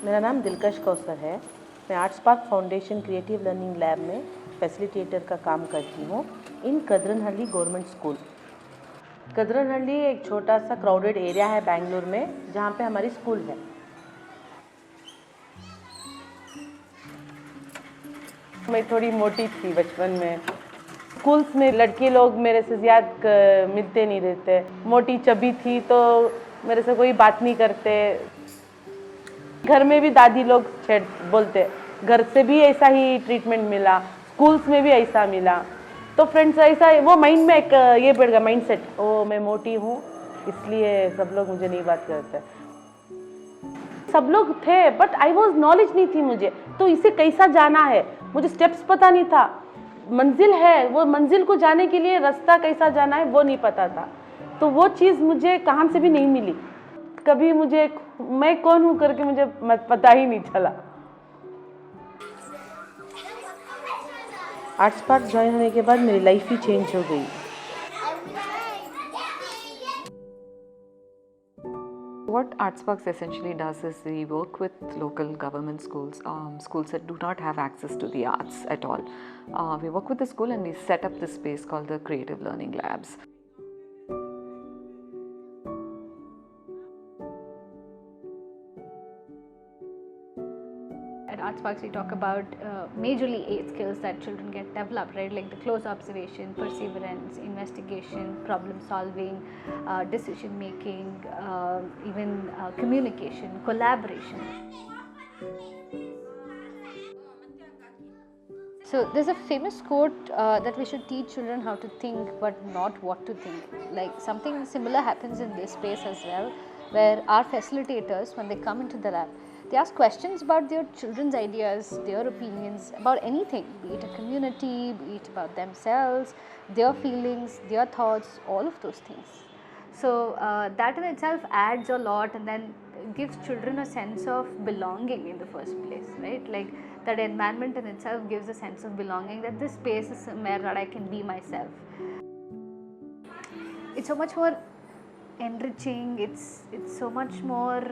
मेरा नाम दिलकश कौसर है। मैं आर्टस्पार्क फाउंडेशन क्रिएटिव लर्निंग लैब में फैसिलिटेटर का काम करती हूँ इन कदरनहल्ली गवर्नमेंट स्कूल। कदरनहल्ली एक छोटा सा क्राउडेड एरिया है बेंगलुरु में, जहाँ पे हमारी स्कूल है। मैं थोड़ी मोटी थी बचपन में। स्कूल्स में लड़के लोग मेरे से ज़्यादा मिलते नहीं रहते। मोटी चबी थी तो मेरे से कोई बात नहीं करते। घर में भी दादी लोग छेड़ बोलते, घर से भी ऐसा ही ट्रीटमेंट मिला, स्कूल्स में भी ऐसा मिला। तो फ्रेंड्स ऐसा वो माइंड में एक ये बढ़ गया माइंड सेट, ओ मैं मोटी हूँ इसलिए सब लोग मुझे नहीं बात करते। सब लोग थे बट आई वॉज नॉलेज नहीं थी मुझे, तो इसे कैसा जाना है मुझे स्टेप्स पता नहीं था। मंजिल है, वो मंजिल को जाने के लिए रास्ता कैसा जाना है वो नहीं पता था। तो वो चीज़ मुझे कहाँ से भी नहीं मिली। कभी मुझे मैं कौन हूँ करके मुझे पता ही नहीं चला। आर्टस्पार्क ज्वाइन होने के बाद मेरी लाइफ ही चेंज हो गई। What ArtSparks essentially does is we work with local government schools, schools that do not have access to the arts at all. We work with the school and we set up this space called the Creative Learning Labs. At ArtSparks, we talk about majorly 8 skills that children get developed, right? Like the close observation, perseverance, investigation, problem solving, decision making, even communication, collaboration. So there's a famous quote that we should teach children how to think but not what to think. Like something similar happens in this space as well, where our facilitators, when they come into the lab, they ask questions about their children's ideas, their opinions about anything, be it a community, be it about themselves, their feelings, their thoughts, all of those things. So that in itself adds a lot and then gives children a sense of belonging in the first place, right? Like that environment in itself gives a sense of belonging, that this space is somewhere that I can be myself. It's so much more enriching, it's so much more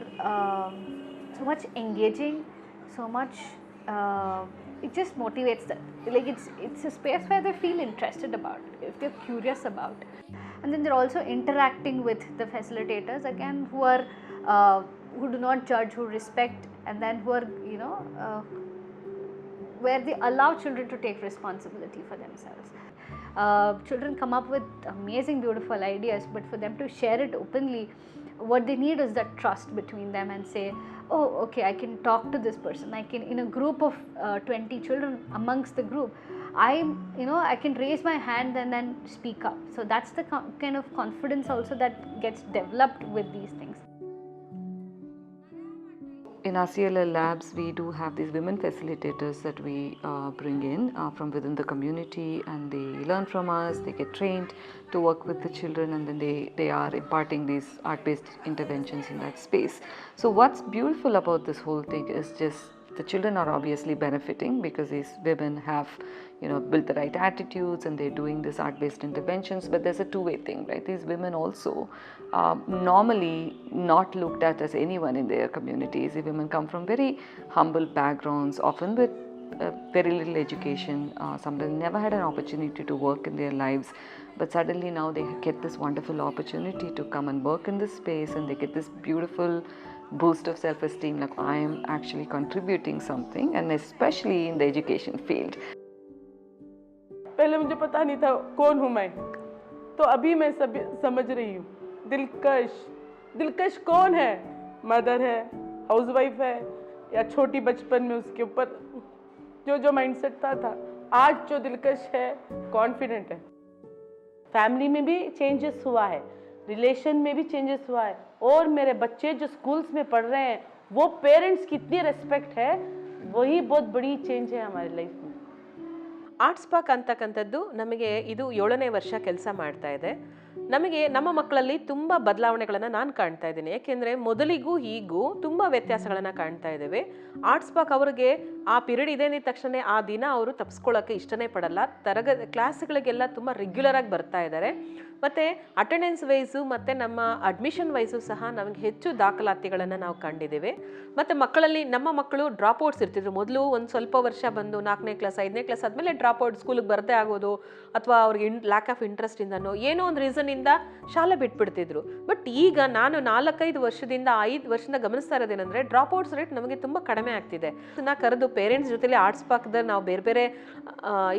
so much engaging, so much it just motivates them. Like it's a space where they feel interested about, if they're curious about. And then they're also interacting with the facilitators again, who are who do not judge, who respect, and then who are where they allow children to take responsibility for themselves. Children come up with amazing, beautiful ideas, but for them to share it openly, what they need is that trust between them and say, oh, okay, I can talk to this person. I can, in a group of 20 children amongst the group, I can raise my hand and then speak up. So that's the kind of confidence also that gets developed with these things. In our CLL labs, we do have these women facilitators that we bring in from within the community, and they learn from us, they get trained to work with the children, and then they are imparting these art-based interventions in that space. So what's beautiful about this whole thing is just the children are obviously benefiting because these women have built the right attitudes and they're doing this art-based interventions, but there's a two-way thing, right? These women also normally not looked at as anyone in their communities. The women come from very humble backgrounds, often with very little education. Sometimes never had an opportunity to work in their lives, but suddenly now they get this wonderful opportunity to come and work in this space, and they get this beautiful boost of self-esteem, like I am actually contributing something, and especially in the education field. पहले मुझे पता नहीं था कौन हूँ मैं, तो अभी मैं सब समझ रही हूँ। दिलकश कौन है? मदर है, हाउसवाइफ है, या छोटी बचपन में उसके ऊपर जो माइंडसेट था, आज जो दिलकश है कॉन्फिडेंट है। फैमिली में भी चेंजेस हुआ है, रिलेशन में भी चेंजेस हुआ है, और मेरे बच्चे जो स्कूल्स में पढ़ रहे हैं वो पेरेंट्स की इतनी रेस्पेक्ट है, वही बहुत बड़ी चेंज है हमारी लाइफ में। ಆರ್ಟ್ಸ್ಪಾರ್ಕ್ ಅಂತಕ್ಕಂಥದ್ದು ನಮಗೆ ಇದು 7ನೇ ವರ್ಷ ಕೆಲಸ ಮಾಡ್ತಾ ಇದೆ. ನಮಗೆ ನಮ್ಮ ಮಕ್ಕಳಲ್ಲಿ ತುಂಬ ಬದಲಾವಣೆಗಳನ್ನು ನಾನು ಕಾಣ್ತಾ ಇದ್ದೀನಿ. ಯಾಕೆಂದರೆ ಮೊದಲಿಗೂ ಈಗೂ ತುಂಬ ವ್ಯತ್ಯಾಸಗಳನ್ನು ಕಾಣ್ತಾ ಇದ್ದೇವೆ. ಆರ್ಟ್ಸ್ಪಾರ್ಕ್ ಅವರಿಗೆ ಆ ಪಿರಿಯಡ್ ಇದೆ ಅಂದ ತಕ್ಷಣ ಆ ದಿನ ಅವರು ತಪ್ಪಿಸ್ಕೊಳ್ಳೋಕ್ಕೆ ಇಷ್ಟನೇ ಪಡಲ್ಲ. ಕ್ಲಾಸ್ಗಳಿಗೆಲ್ಲ ತುಂಬ ರೆಗ್ಯುಲರಾಗಿ ಬರ್ತಾ ಇದ್ದಾರೆ. ಮತ್ತು ಅಟೆಂಡೆನ್ಸ್ ವೈಸು ಮತ್ತು ನಮ್ಮ ಅಡ್ಮಿಷನ್ ವೈಸು ಸಹ ನಮಗೆ ಹೆಚ್ಚು ದಾಖಲಾತಿಗಳನ್ನು ನಾವು ಕಂಡಿದ್ದೇವೆ. ಮತ್ತು ಮಕ್ಕಳಲ್ಲಿ ನಮ್ಮ ಮಕ್ಕಳು ಡ್ರಾಪ್ಔಟ್ಸ್ ಇರ್ತಿದ್ರು. ಮೊದಲು ಒಂದು ಸ್ವಲ್ಪ ವರ್ಷ ಬಂದು 4ನೇ ಕ್ಲಾಸ್ 5ನೇ ಕ್ಲಾಸ್ ಆದಮೇಲೆ ಡ್ರಾಪ್ಔಟ್, ಸ್ಕೂಲಿಗೆ ಬರದೇ ಆಗೋದು ಅಥವಾ ಅವ್ರಿಗೆ ಲ್ಯಾಕ್ ಆಫ್ ಇಂಟ್ರೆಸ್ಟಿಂದನೋ ಏನೋ ಒಂದು ರೀಸನಿಂದ ಶಾಲೆ ಬಿಟ್ಬಿಡ್ತಿದ್ರು. ಬಟ್ ಈಗ ನಾನು 4-5 ವರ್ಷದಿಂದ 5 ವರ್ಷದಿಂದ ಗಮನಿಸ್ತಾ ಇರೋದೇನೆಂದರೆ ಡ್ರಾಪ್ಔಟ್ಸ್ ರೇಟ್ ನಮಗೆ ತುಂಬ ಕಡಿಮೆ ಆಗ್ತಿದೆ. ಇದನ್ನು ಕರೆದು ಪೇರೆಂಟ್ಸ್ ಜೊತೆಲಿ ಆರ್ಟ್ಸ್ಪಾಕ್ದ ನಾವು ಬೇರೆ ಬೇರೆ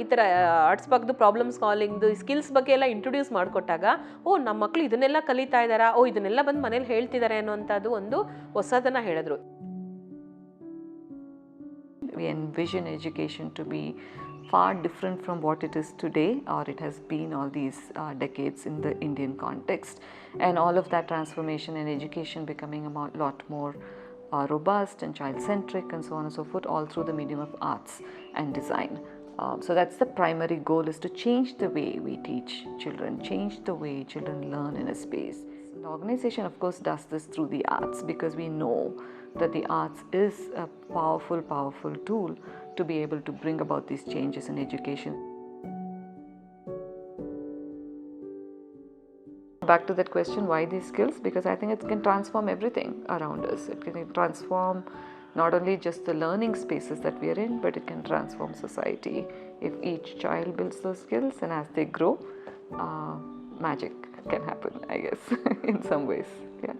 ಈ ಥರ ಆರ್ಟ್ಸ್ಪಾಕ್ದು ಪ್ರಾಬ್ಲಮ್ ಸಾಲ್ವಿಂಗ್ದು ಸ್ಕಿಲ್ಸ್ ಬಗ್ಗೆ ಎಲ್ಲ ಇಂಟ್ರೊಡ್ಯೂಸ್ ಮಾಡಿಕೊಟ್ಟಾಗ, ಓ ನಮ್ಮ ಮಕ್ಕಳು ಇದನ್ನೆಲ್ಲ ಕಲಿತಾ ಇದ್ದಾರಾ, ಓ ಇದನ್ನೆಲ್ಲ ಬಂದು ಮನೇಲಿ ಹೇಳ್ತಿದ್ದಾರೆ ಅನ್ನೋಂಥದ್ದು ಒಂದು ಹೊಸದನ್ನು ಹೇಳಿದ್ರು. We envision education to be far different from what it is today, or it has been all these decades in the Indian context, and all of that transformation in education becoming a lot more robust and child-centric and so on and so forth, all through the medium of arts and design. So that's the primary goal, is to change the way we teach children, change the way children learn in a space. The organization of course does this through the arts, because we know that the arts is a powerful tool to be able to bring about these changes in education. Back to that question, why these skills? Because I think it can transform everything around us. It can transform not only just the learning spaces that we are in, but it can transform society. If each child builds those skills, and as they grow, magic can happen, I guess, in some ways. Yeah.